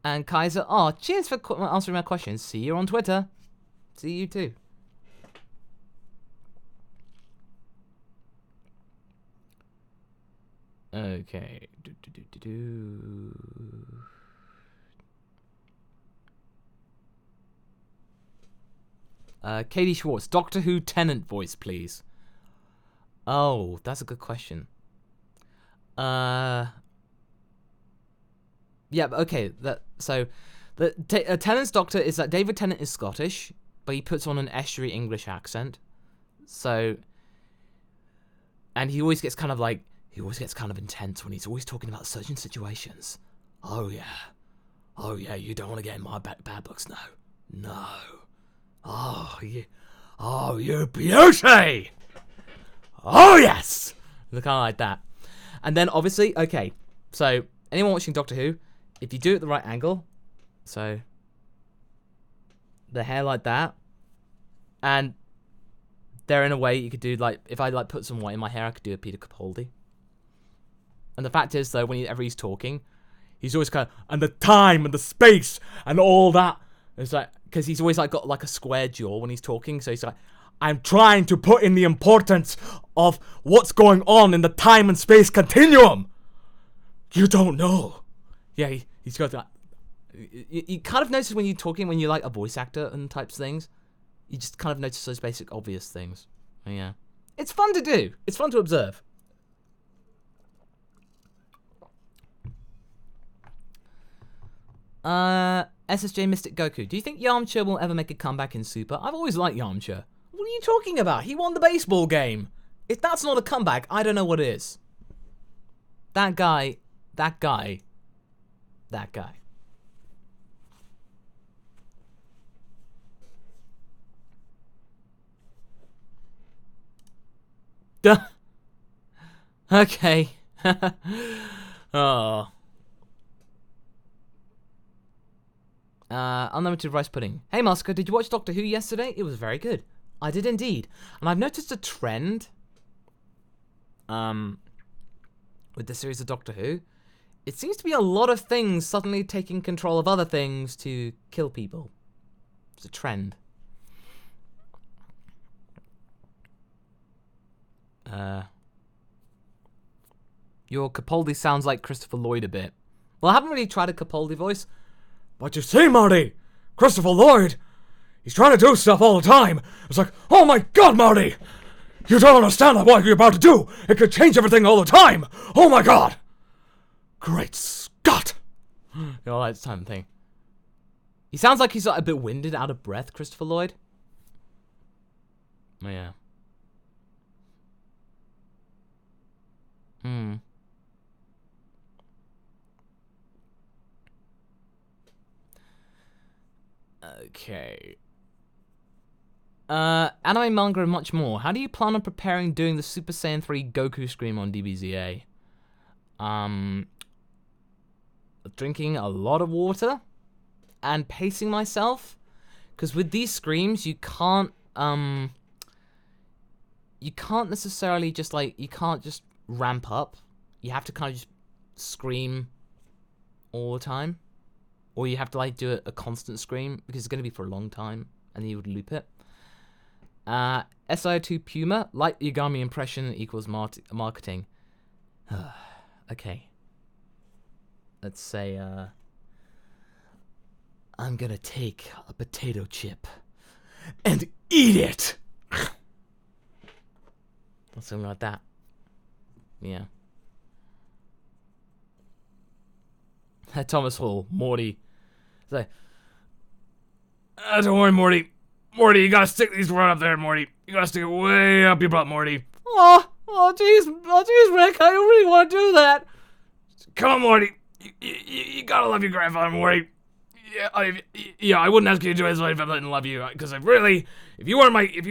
And Kaiser, oh, cheers for answering my questions. See you on Twitter. See you too. Okay. Katie Schwartz, Doctor Who Tennant voice, please. Oh, that's a good question. Yeah, okay. Tennant's Doctor is that David Tennant is Scottish, but he puts on an estuary English accent. So, and he always gets kind of intense when he's always talking about certain situations. Oh yeah, you don't want to get in my bad books, no. Oh, you beauty! Oh, yes! Kind of like that. And then, obviously, okay, so, anyone watching Doctor Who, if you do it at the right angle, so, the hair like that, and there in a way you could do, like, if I, like, put some white in my hair, I could do a Peter Capaldi. And the fact is, though, whenever he's talking, he's always kind of, and the time, and the space, and all that, it's like, because he's always like got like a square jaw when he's talking, so he's like, I'm trying to put in the importance of what's going on in the time and space continuum. You don't know. Yeah, he's got that. You kind of notice when you're talking, when you're like a voice actor and types things, you just kind of notice those basic obvious things. Yeah, it's fun to do. It's fun to observe. SSJ Mystic Goku, do you think Yamcha will ever make a comeback in Super? I've always liked Yamcha. What are you talking about? He won the baseball game. If that's not a comeback, I don't know what is. That guy. Duh. Okay. Oh. Unlimited rice pudding. Hey, Masako, did you watch Doctor Who yesterday? It was very good. I did indeed. And I've noticed a trend with the series of Doctor Who. It seems to be a lot of things suddenly taking control of other things to kill people. It's a trend. Your Capaldi sounds like Christopher Lloyd a bit. Well, I haven't really tried a Capaldi voice. But you see, Marty, Christopher Lloyd, he's trying to do stuff all the time. It's like, oh my God, Marty, you don't understand what you're about to do. It could change everything all the time. Oh my God. Great Scott. You know, that time thing. He sounds like he's like, a bit winded, out of breath, Christopher Lloyd. Oh, yeah. Okay. Anime, manga, and much more. How do you plan on preparing doing the Super Saiyan 3 Goku stream on DBZA? Drinking a lot of water and pacing myself, because with these screams you can't necessarily just you can't just ramp up. You have to kind of just scream all the time, or you have to do a constant scream because it's going to be for a long time and then you would loop it. SIO2 Puma, light Yagami impression equals marketing. Okay. Let's say, I'm gonna take a potato chip and eat it! Or something like that. Yeah. Thomas Hall, Morty. Say, Don't worry, Morty. Morty, you gotta stick these right up there, Morty. You gotta stick it way up your butt, Morty. oh, jeez, Rick, I don't really want to do that. Come on, Morty. You gotta love your grandfather, Morty. Yeah, I wouldn't ask you to do it if I didn't love you. Because if you weren't my kid,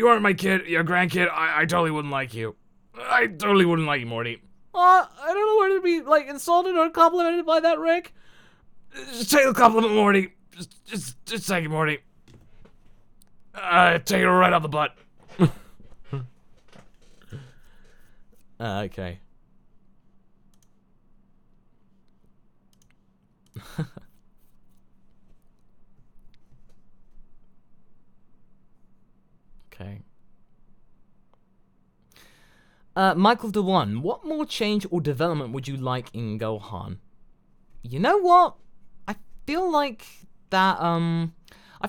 your grandkid, I totally wouldn't like you. I totally wouldn't like you, Morty. I don't know whether to be insulted or complimented by that, Rick. Just take the compliment, Morty. Just take it, Morty. Take it right up the butt. Okay. Okay. Michael DeWan, what more change or development would you like in Gohan? You know what? I feel like that, I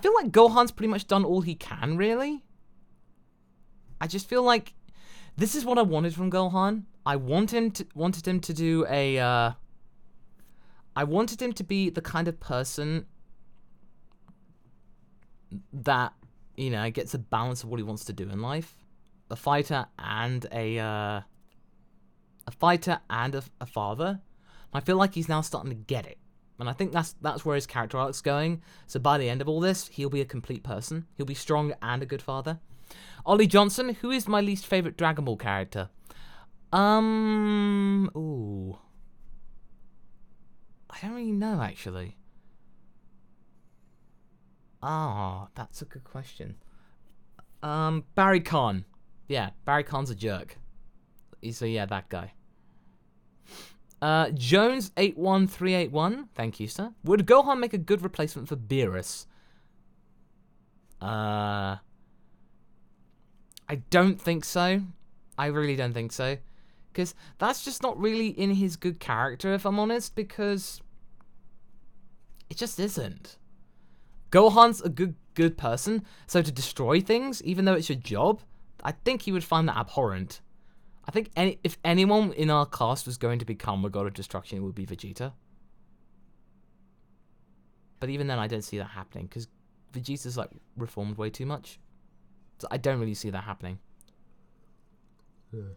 feel like Gohan's pretty much done all he can, really. I just feel like this is what I wanted from Gohan. I wanted him to do a, I wanted him to be the kind of person that, you know, gets a balance of what he wants to do in life. A fighter and a father. I feel like he's now starting to get it. And I think that's where his character arc's going. So by the end of all this, he'll be a complete person. He'll be strong and a good father. Ollie Johnson, who is my least favorite Dragon Ball character? Ooh. I don't really know, actually. Ah, that's a good question. Barry Kahn. Yeah, Barry Kahn's a jerk. So yeah, that guy. Jones81381, thank you, sir. Would Gohan make a good replacement for Beerus? I don't think so. I really don't think so. Because that's just not really in his good character, if I'm honest, because it just isn't. Gohan's a good person, so to destroy things, even though it's your job, I think he would find that abhorrent. I think if anyone in our cast was going to become a god of destruction, it would be Vegeta. But even then, I don't see that happening, because Vegeta's, reformed way too much. So I don't really see that happening. Let's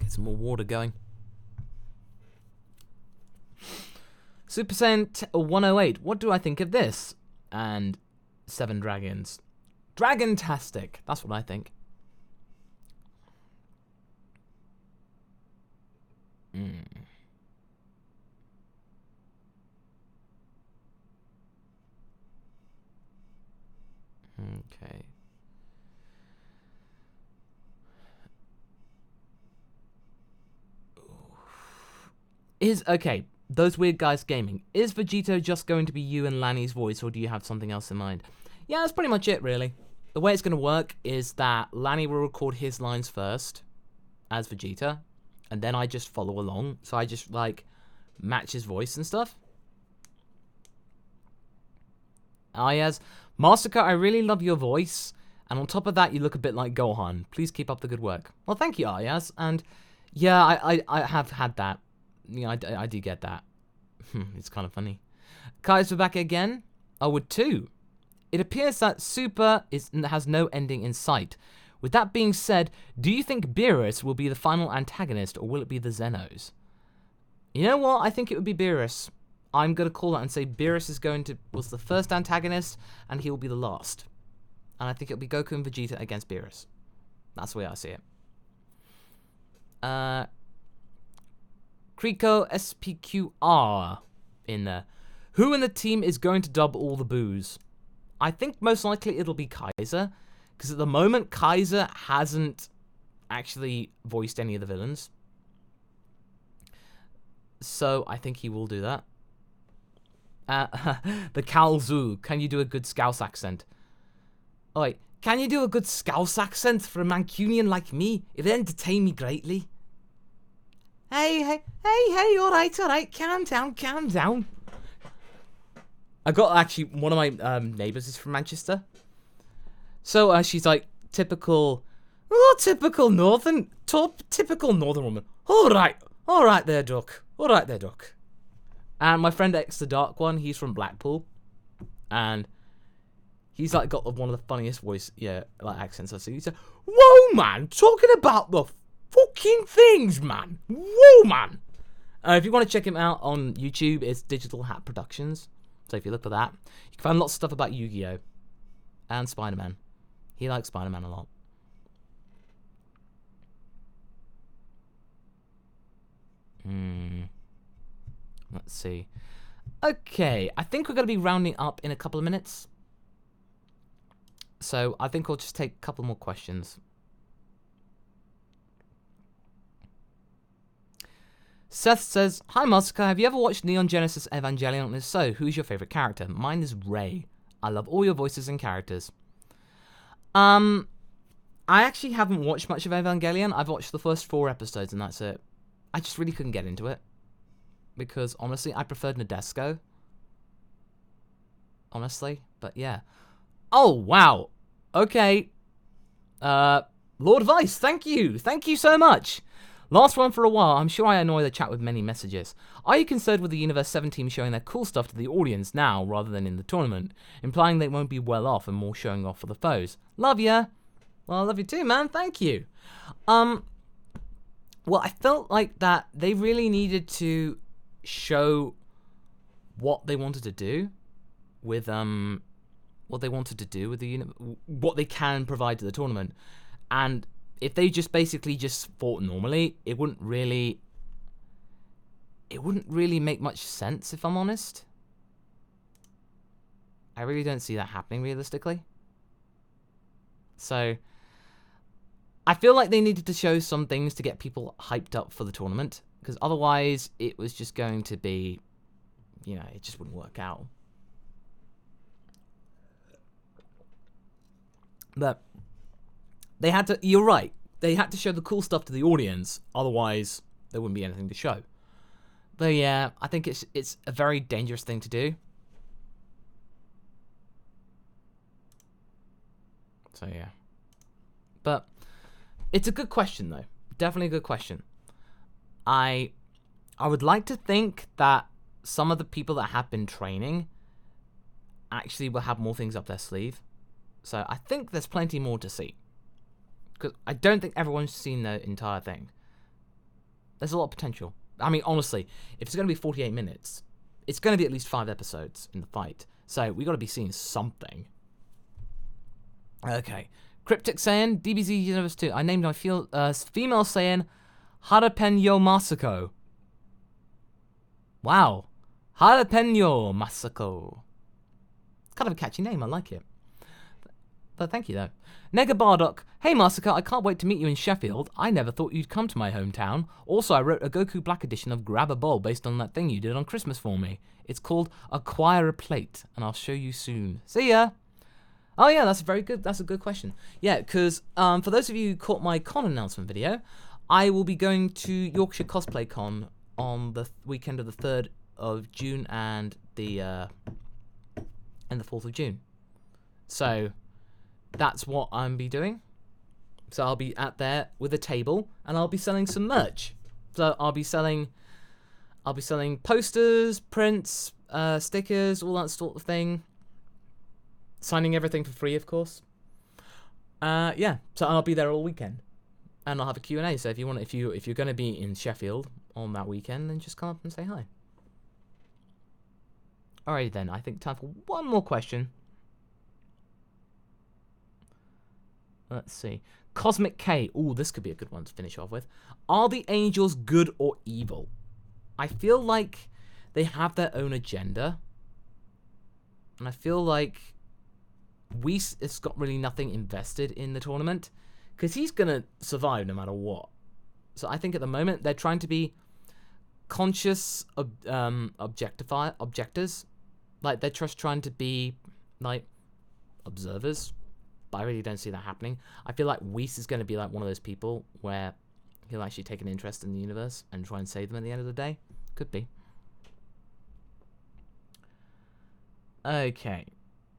get some more water going. Super Saiyan 108, what do I think of this? And 7 Dragons. Dragontastic, that's what I think. Okay. Okay, those weird guys gaming. Is Vegito just going to be you and Lanny's voice, or do you have something else in mind? Yeah, that's pretty much it, really. The way it's going to work is that Lanny will record his lines first as Vegeta, and then I just follow along. So I just, like, match his voice and stuff. Yes. Massacre, I really love your voice. And on top of that, you look a bit like Gohan. Please keep up the good work. Well, thank you, Ayaz. And yeah, I have had that. Yeah, I do get that. It's kind of funny. Kai's back again. I would too. It appears that Super has no ending in sight. With that being said, do you think Beerus will be the final antagonist, or will it be the Zenos? You know what? I think it would be Beerus. I'm going to call that and say Beerus was the first antagonist, and he will be the last. And I think it'll be Goku and Vegeta against Beerus. That's the way I see it. Kriko SPQR in there. Who in the team is going to dub all the boos? I think most likely it'll be Kaiser, because at the moment Kaiser hasn't actually voiced any of the villains. So I think he will do that. The Kalzu, can you do a good Scouse accent? Oh wait, can you do a good Scouse accent for a Mancunian like me? It'd entertain me greatly. Hey, alright, calm down. I got actually, one of my neighbours is from Manchester. So she's like, typical northern woman. Alright there, duck. And my friend X, the Dark One, he's from Blackpool. And he's like got one of the funniest accents I've seen. He said, whoa man, talking about the fucking things, man. Whoa, man. If you want to check him out on YouTube, it's Digital Hat Productions. So if you look for that, you can find lots of stuff about Yu-Gi-Oh! And Spider-Man. He likes Spider-Man a lot. Let's see. Okay, I think we're going to be rounding up in a couple of minutes. So I think I'll just take a couple more questions. Seth says, hi Massacre, have you ever watched Neon Genesis Evangelion? And if so, who's your favourite character? Mine is Rey. I love all your voices and characters. I actually haven't watched much of Evangelion. I've watched the first 4 episodes and that's it. I just really couldn't get into it. Because, honestly, I preferred Nadesco. Honestly, but yeah. Oh, wow. Okay. Lord Vice, thank you. Thank you so much. Last one for a while. I'm sure I annoy the chat with many messages. Are you concerned with the Universe 7 team showing their cool stuff to the audience now rather than in the tournament? Implying they won't be well off and more showing off for the foes. Love ya. Well, I love you too, man. Thank you. Well, I felt like that they really needed to show what they wanted to do with what they can provide to the tournament. And if they just basically just fought normally, it wouldn't really make much sense, if I'm honest. I really don't see that happening realistically. So I feel like they needed to show some things to get people hyped up for the tournament, because otherwise it was just going to be, it just wouldn't work out. But they had to, you're right, they had to show the cool stuff to the audience, otherwise there wouldn't be anything to show. But yeah, I think it's a very dangerous thing to do. So yeah. But it's a good question though. Definitely a good question. I would like to think that some of the people that have been training actually will have more things up their sleeve. So I think there's plenty more to see. Because I don't think everyone's seen the entire thing. There's a lot of potential. I mean, honestly, if it's going to be 48 minutes, it's going to be at least 5 episodes in the fight. So we got to be seeing something. Okay. Cryptic saying, DBZ Universe 2. I named my female Saiyan Harapenyo Masako. Wow. Harapenyo Masako. It's kind of a catchy name. I like it. But thank you, though. Nega Bardock. Hey, Masako, I can't wait to meet you in Sheffield. I never thought you'd come to my hometown. Also, I wrote a Goku Black edition of Grab a Bowl based on that thing you did on Christmas for me. It's called Acquire a Plate, and I'll show you soon. See ya! Oh, yeah, that's a good question. Yeah, because for those of you who caught my con announcement video, I will be going to Yorkshire Cosplay Con on the weekend of the 3rd of June and the 4th of June. So that's what I'm be doing. So I'll be at there with a table, and I'll be selling some merch. So I'll be selling posters, prints, stickers, all that sort of thing. Signing everything for free, of course. Yeah, so I'll be there all weekend, and I'll have a Q&A. So if you're going to be in Sheffield on that weekend, then just come up and say hi. Alrighty then, I think time for one more question. Let's see. Cosmic K. Ooh, this could be a good one to finish off with. Are the angels good or evil? I feel like they have their own agenda, and I feel like Whis has got really nothing invested in the tournament, because he's going to survive no matter what. So I think at the moment they're trying to be conscious objectors. Like, they're just trying to be, like, observers. But I really don't see that happening. I feel like Whis is going to be like one of those people where he'll actually take an interest in the universe and try and save them at the end of the day. Could be. Okay.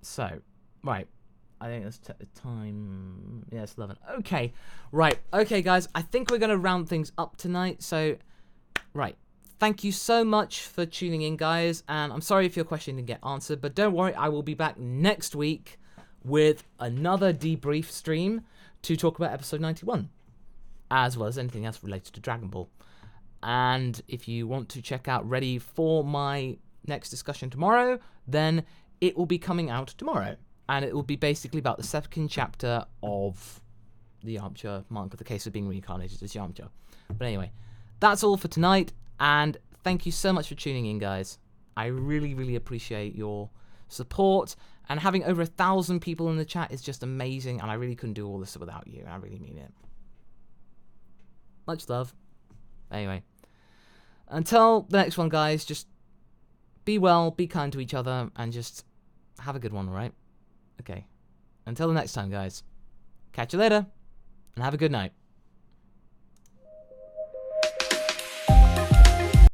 So, right. I think it's time. Yeah, it's 11. Okay. Right. Okay, guys. I think we're going to round things up tonight. So, right. Thank you so much for tuning in, guys. And I'm sorry if your question didn't get answered. But don't worry. I will be back next week with another debrief stream to talk about episode 91, as well as anything else related to Dragon Ball. And if you want to check out Ready for my next discussion tomorrow, then it will be coming out tomorrow. And it will be basically about the second chapter of the Yamcha manga, the case of being reincarnated as Yamcha. But anyway, that's all for tonight. And thank you so much for tuning in, guys. I really, really appreciate your support. And having over 1,000 people in the chat is just amazing. And I really couldn't do all this without you. I really mean it. Much love. Anyway, until the next one, guys, just be well, be kind to each other, and just have a good one, alright? Okay. Until the next time, guys. Catch you later, and have a good night.